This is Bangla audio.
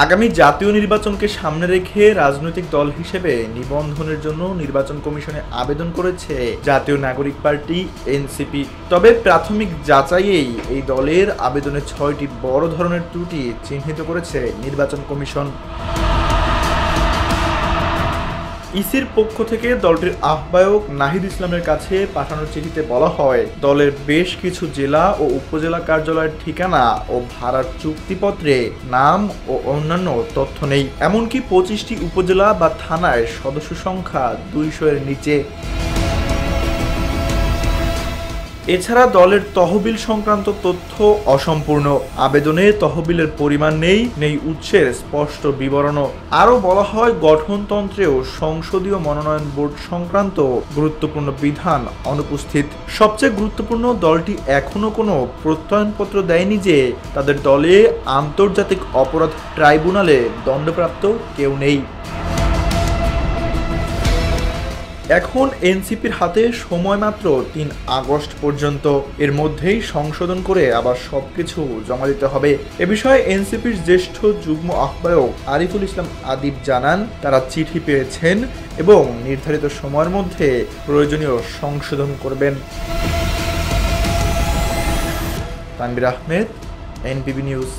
আগামী জাতীয় নির্বাচনকে সামনে রেখে রাজনৈতিক দল হিসেবে নিবন্ধনের জন্য নির্বাচন কমিশনে আবেদন করেছে জাতীয় নাগরিক পার্টি এনসিপি। তবে প্রাথমিক যাচাইয়েই এই দলের আবেদনে ৬টি বড় ধরনের ত্রুটি চিহ্নিত করেছে নির্বাচন কমিশন। ইসির পক্ষ থেকে দলটির আহ্বায়ক নাহিদ ইসলামের কাছে পাঠানো চিঠিতে বলা হয়, দলের বেশ কিছু জেলা ও উপজেলা কার্যালয়ের ঠিকানা ও ভাড়ার চুক্তিপত্রে নাম ও অন্যান্য তথ্য নেই। এমনকি 25টি উপজেলা বা থানায় সদস্য সংখ্যা 200-এর নিচে। এছাড়া দলের তহবিল সংক্রান্ত তথ্য অসম্পূর্ণ। আবেদনে তহবিলের পরিমাণ নেই উৎসের স্পষ্ট বিবরণও। আরও বলা হয়, গঠনতন্ত্রেও সংসদীয় মনোনয়ন বোর্ড সংক্রান্ত গুরুত্বপূর্ণ বিধান অনুপস্থিত। সবচেয়ে গুরুত্বপূর্ণ, দলটি এখনো কোনো প্রত্যয়নপত্র দেয়নি যে তাদের দলে আন্তর্জাতিক অপরাধ ট্রাইব্যুনালে দণ্ডপ্রাপ্ত কেউ নেই। এখন এনসিপির হাতে সময় মাত্র 3 আগস্ট পর্যন্ত। এর মধ্যেই সংশোধন করে আবার সবকিছু জমা দিতে হবে। এ বিষয়ে এনসিপির জ্যেষ্ঠ যুগ্ম আহ্বায়ক আরিফুল ইসলাম আদিব জানান, তারা চিঠি পেয়েছেন এবং নির্ধারিত সময়ের মধ্যে প্রয়োজনীয় সংশোধন করবেন। তানভীর আহমেদ, এনপিবি নিউজ।